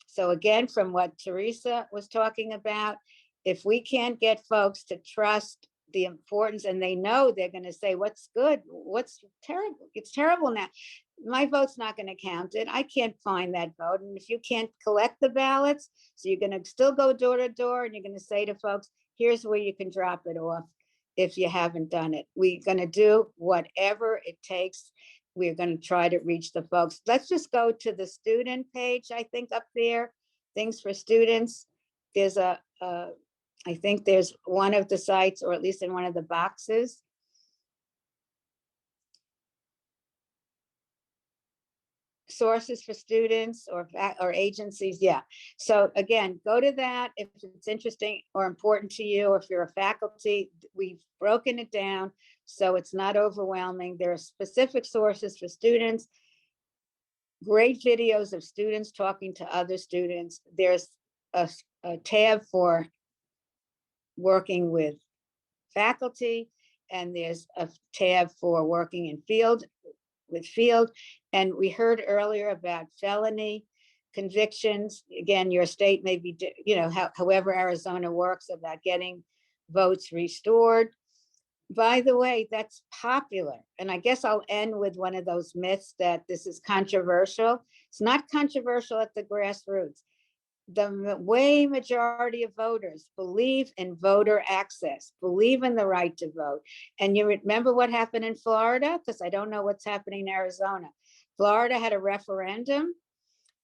So again, from what Teresa was talking about, if we can't get folks to trust the importance, and they know, they're going to say, what's good, what's terrible, it's terrible now. My vote's not going to count it. I can't find that vote. And if you can't collect the ballots, so you're going to still go door to door and you're going to say to folks, here's where you can drop it off if you haven't done it. We're going to do whatever it takes. We're going to try to reach the folks. Let's just go to the student page, I think up there, things for students. There's I think there's one of the sites, or at least in one of the boxes. Sources for students or agencies, yeah. So again, go to that if it's interesting or important to you, or if you're a faculty. We've broken it down so it's not overwhelming. There are specific sources for students, great videos of students talking to other students. There's a tab for working with faculty, and there's a tab for working in field. And we heard earlier about felony convictions. Again, your state may be, however Arizona works about getting votes restored. By the way, that's popular. And I guess I'll end with one of those myths that this is controversial. It's not controversial at the grassroots. The way majority of voters believe in voter access, believe in the right to vote. And you remember what happened in Florida? Because I don't know what's happening in Arizona. Florida had a referendum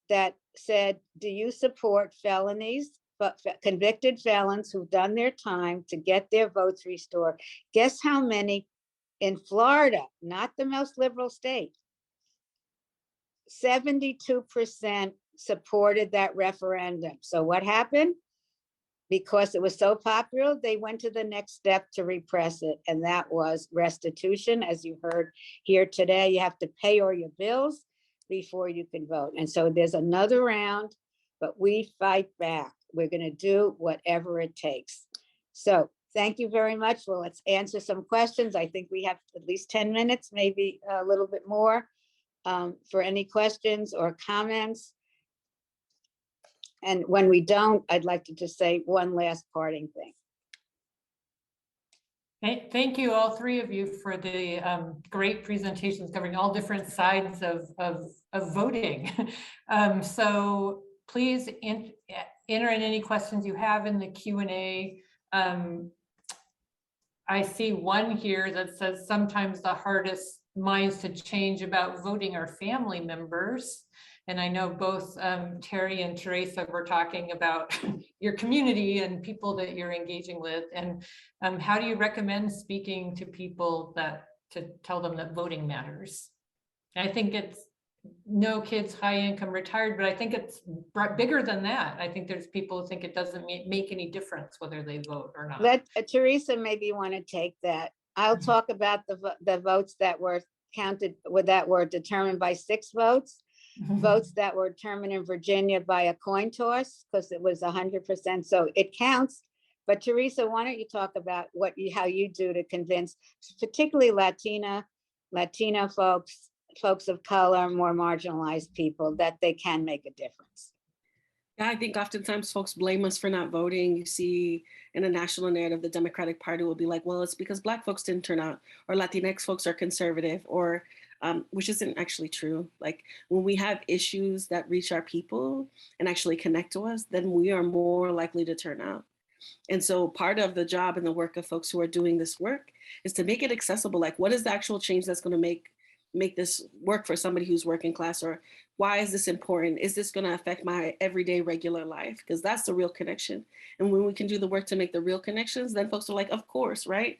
that said, do you support felonies, but convicted felons who've done their time to get their votes restored? Guess how many in Florida, not the most liberal state, 72% supported that referendum. So what happened? Because it was so popular, they went to the next step to repress it, and that was restitution. As you heard here today, you have to pay all your bills before you can vote. And so there's another round, but we fight back. We're going to do whatever it takes. So thank you very much. Well, let's answer some questions. I think we have at least 10 minutes, maybe a little bit more, for any questions or comments. And when we don't, I'd like to just say one last parting thing. Thank you, all 3 of you, for the great presentations covering all different sides of voting. So please enter in any questions you have in the Q&A. I see one here that says sometimes the hardest minds to change about voting are family members. And I know both Terry and Teresa were talking about your community and people that you're engaging with. And how do you recommend speaking to people to tell them that voting matters? And I think it's no kids, high income, retired, but I think it's bigger than that. I think there's people who think it doesn't make any difference whether they vote or not. Let Teresa maybe want to take that. I'll talk about the votes that were counted, that were determined by 6 votes. Votes that were determined in Virginia by a coin toss, because it was 100%, so it counts. But Teresa, why don't you talk about how you do to convince, particularly Latina folks, folks of color, more marginalized people, that they can make a difference. Yeah, I think oftentimes folks blame us for not voting. You see in a national narrative, the Democratic Party will be like, well, it's because Black folks didn't turn out, or Latinx folks are conservative, or which isn't actually true. Like when we have issues that reach our people and actually connect to us, then we are more likely to turn out. And so part of the job and the work of folks who are doing this work is to make it accessible. Like, what is the actual change that's going to make this work for somebody who's working class? Or why is this important? Is this going to affect my everyday regular life? Because that's the real connection. And when we can do the work to make the real connections, then folks are like, of course, right?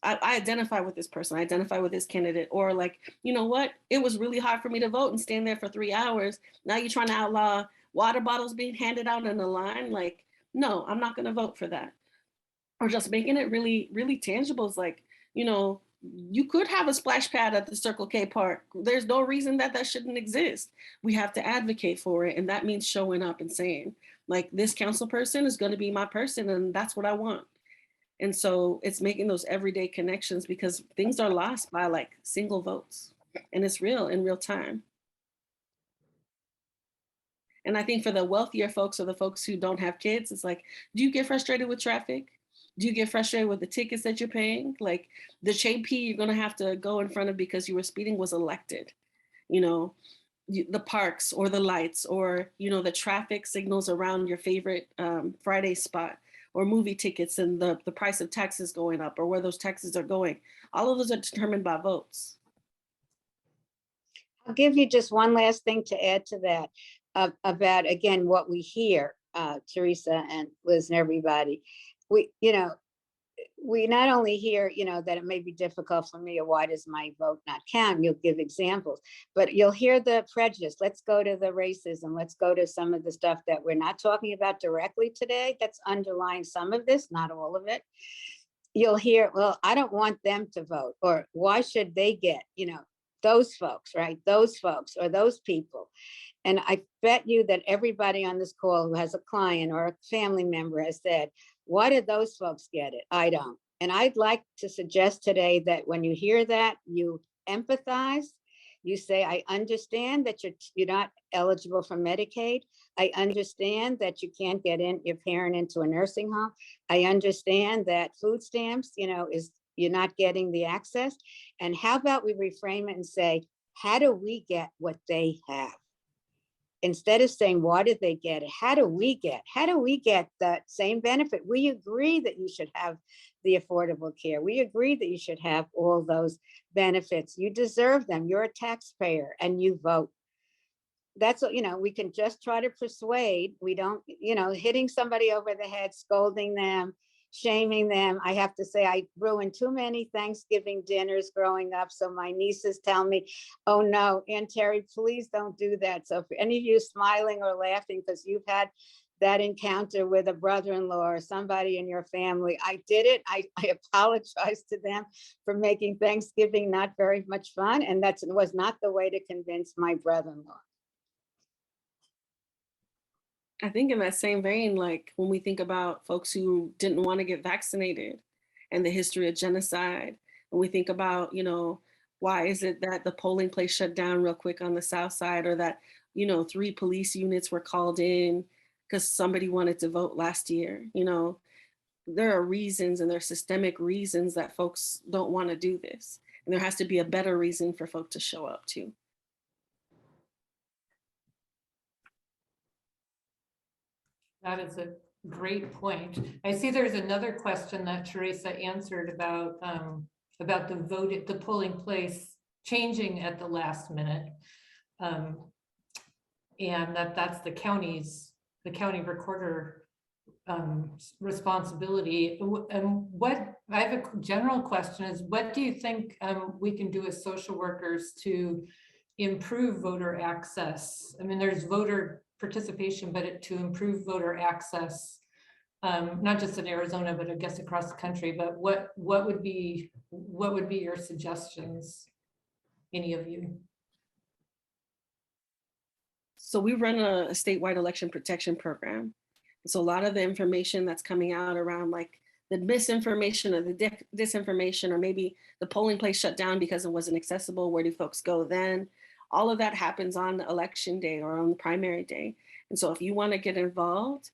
I identify with this person. I identify with this candidate. Or like, you know what? It was really hard for me to vote and stand there for 3 hours. Now you're trying to outlaw water bottles being handed out in the line. Like, no, I'm not going to vote for that. Or just making it really, really tangible is like, you know, you could have a splash pad at the Circle K park. There's no reason that that shouldn't exist. We have to advocate for it. And that means showing up and saying, like, this council person is going to be my person, and that's what I want. And so it's making those everyday connections, because things are lost by like single votes, and it's real in real time. And I think for the wealthier folks, or the folks who don't have kids, it's like, do you get frustrated with traffic? Do you get frustrated with the tickets that you're paying? Like the JP you're gonna have to go in front of because you were speeding was elected. You know, the parks or the lights, or, you know, the traffic signals around your favorite Friday spot, or movie tickets and the price of taxes going up, or where those taxes are going. All of those are determined by votes. I'll give you just one last thing to add to that about, again, what we hear, Teresa and Liz and everybody. We not only hear, that it may be difficult for me, or why does my vote not count? You'll give examples, but you'll hear the prejudice. Let's go to the racism. Let's go to some of the stuff that we're not talking about directly today that's underlying some of this, not all of it. You'll hear, well, I don't want them to vote, or why should they get, those folks, right? Those folks or those people. And I bet you that everybody on this call who has a client or a family member has said, why did those folks get it? I don't. And I'd like to suggest today that when you hear that, you empathize. You say, I understand that you're not eligible for Medicaid. I understand that you can't get your parent into a nursing home. I understand that food stamps, you're not getting the access. And how about we reframe it and say, how do we get what they have? Instead of saying, why did they get it? How do we get that same benefit? We agree that you should have the affordable care. We agree that you should have all those benefits. You deserve them. You're a taxpayer and you vote. That's what, we can just try to persuade. We don't, hitting somebody over the head, scolding them, shaming them. I have to say, I ruined too many Thanksgiving dinners growing up. So my nieces tell me, oh no, Aunt Terry, please don't do that. So for any of you smiling or laughing because you've had that encounter with a brother-in-law or somebody in your family, I did it. I apologize to them for making Thanksgiving not very much fun. And that was not the way to convince my brother-in-law. I think in that same vein, like when we think about folks who didn't want to get vaccinated and the history of genocide, and we think about, why is it that the polling place shut down real quick on the South Side, or that, 3 police units were called in because somebody wanted to vote last year. There are reasons, and there are systemic reasons that folks don't want to do this. And there has to be a better reason for folk to show up too. That is a great point. I see there's another question that Teresa answered about the polling place changing at the last minute. And that's the county recorder responsibility. And what I have a general question is, what do you think we can do as social workers to improve voter access? I mean, there's voter participation, but to improve voter access, not just in Arizona, but I guess across the country. But what would be your suggestions, any of you? So we run a statewide election protection program. So a lot of the information that's coming out around like the misinformation or the disinformation, or maybe the polling place shut down because it wasn't accessible, where do folks go then? All of that happens on election day or on the primary day. And so if you want to get involved,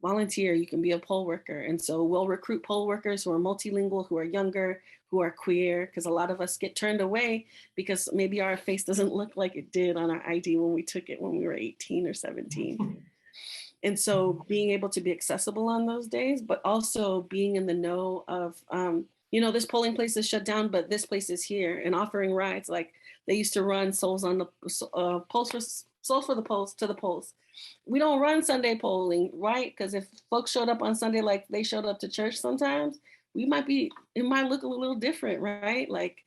volunteer, you can be a poll worker. And so we'll recruit poll workers who are multilingual, who are younger, who are queer, because a lot of us get turned away because maybe our face doesn't look like it did on our ID when we took it when we were 18 or 17. And so being able to be accessible on those days, but also being in the know of, this polling place is shut down, but this place is here, and offering rides. Like they used to run souls on the souls for the polls to the polls. We don't run Sunday polling, right? Because if folks showed up on Sunday like they showed up to church sometimes, it might look a little different, right? Like,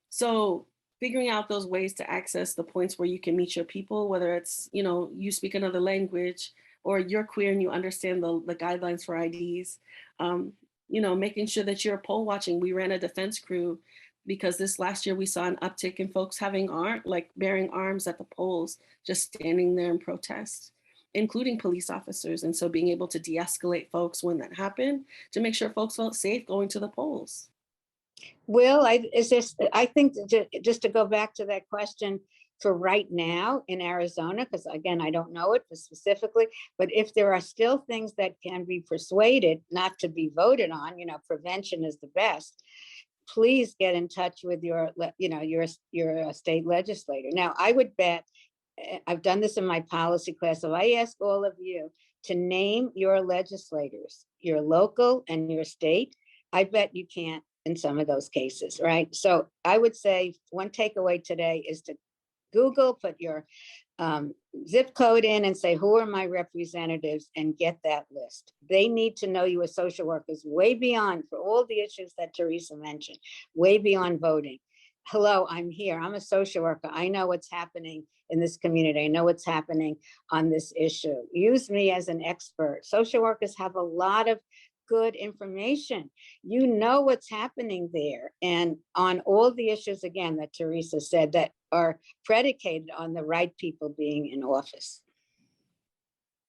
so figuring out those ways to access the points where you can meet your people, whether it's, you speak another language or you're queer and you understand the guidelines for IDs, making sure that you're poll watching. We ran a defense crew because this last year we saw an uptick in folks bearing arms at the polls, just standing there in protest, including police officers. And so being able to de-escalate folks when that happened to make sure folks felt safe going to the polls. Will, I think just to go back to that question for right now in Arizona, because again, I don't know it specifically, but if there are still things that can be persuaded not to be voted on, prevention is the best. Please get in touch with your state legislator. Now, I would bet, I've done this in my policy class, so I ask all of you to name your legislators, your local and your state. I bet you can't in some of those cases, right? So I would say one takeaway today is to Google, put your zip code in and say, who are my representatives, and get that list. They need to know you as social workers way beyond, for all the issues that Teresa mentioned, way beyond voting. Hello, I'm here. I'm a social worker. I know what's happening in this community. I know what's happening on this issue. Use me as an expert. Social workers have a lot of good information. You know what's happening there. And on all the issues, again, that Teresa said, that are predicated on the right people being in office.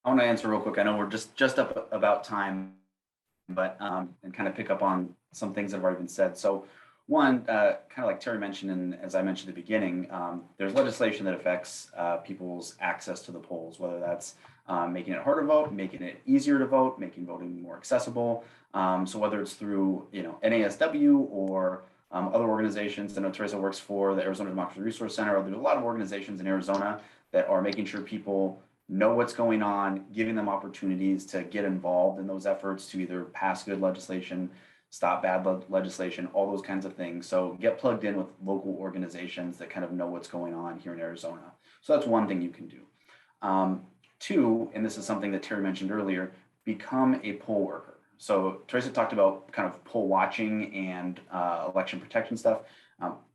I want to answer real quick. I know we're just up about time, but and kind of pick up on some things that have already been said. So one, kind of like Terry mentioned, and as I mentioned at the beginning, there's legislation that affects people's access to the polls, whether that's making it harder to vote, making it easier to vote, making voting more accessible. So whether it's through NASW or other organizations. I know Teresa works for the Arizona Democracy Resource Center. There's a lot of organizations in Arizona that are making sure people know what's going on, giving them opportunities to get involved in those efforts to either pass good legislation, stop bad legislation, all those kinds of things. So get plugged in with local organizations that kind of know what's going on here in Arizona. So that's one thing you can do. Two, and this is something that Terry mentioned earlier, become a poll worker. So Teresa talked about kind of poll watching and election protection stuff.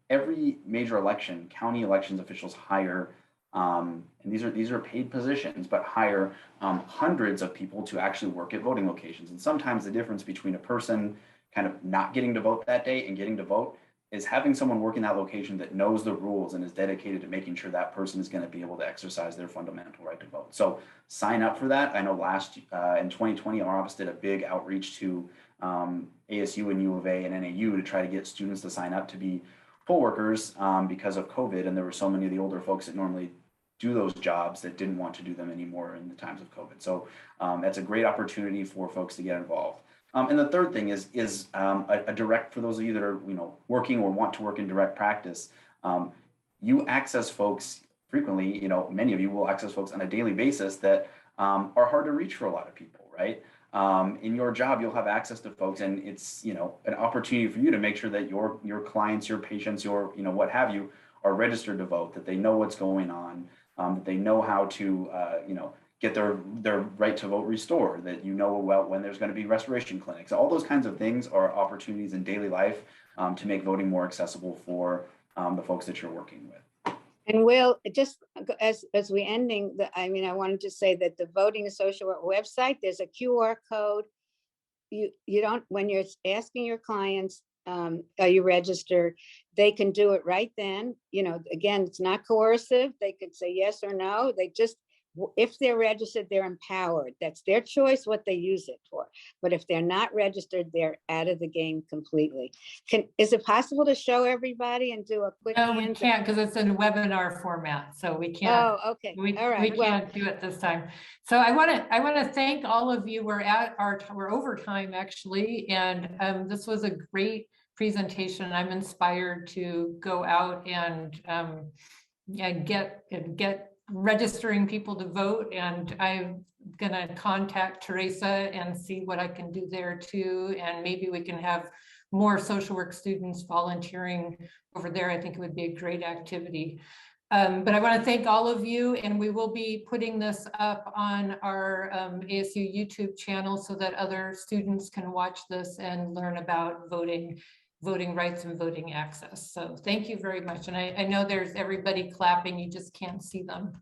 Every major election, county elections officials hire, and these are paid positions, but hire hundreds of people to actually work at voting locations. And sometimes the difference between a person kind of not getting to vote that day and getting to vote is having someone work in that location that knows the rules and is dedicated to making sure that person is going to be able to exercise their fundamental right to vote. So sign up for that. I know in 2020, our office did a big outreach to ASU and U of A and NAU to try to get students to sign up to be poll workers because of COVID. And there were so many of the older folks that normally do those jobs that didn't want to do them anymore in the times of COVID. So that's a great opportunity for folks to get involved. And the third thing is a direct, for those of you that are working or want to work in direct practice, you access folks frequently, many of you will access folks on a daily basis that are hard to reach for a lot of people, right? In your job, you'll have access to folks, and it's an opportunity for you to make sure that your clients, your patients, your what have you, are registered to vote, that they know what's going on, that they know how to get their right to vote restored, that about when there's going to be restoration clinics. All those kinds of things are opportunities in daily life to make voting more accessible for the folks that you're working with. And Will, just as we ending, I wanted to say that the Voting Social Work website, there's a QR code. You don't, when you're asking your clients, are you registered? They can do it right then. Again, it's not coercive. They could say yes or no. They just If they're registered, they're empowered. That's their choice what they use it for. But if they're not registered, they're out of the game completely. Is it possible to show everybody and do a quick No, we hands? can't because it's in webinar format, so we can't. Oh, okay. We All right. Well, can't do it this time. So I want to thank all of you. We're over time actually, and this was a great presentation. I'm inspired to go out and get registering people to vote, and I'm gonna contact Teresa and see what I can do there too, and maybe we can have more social work students volunteering over there. I think it would be a great activity. But I want to thank all of you, and we will be putting this up on our ASU YouTube channel so that other students can watch this and learn about voting rights and voting access. So thank you very much. And I know there's everybody clapping, you just can't see them.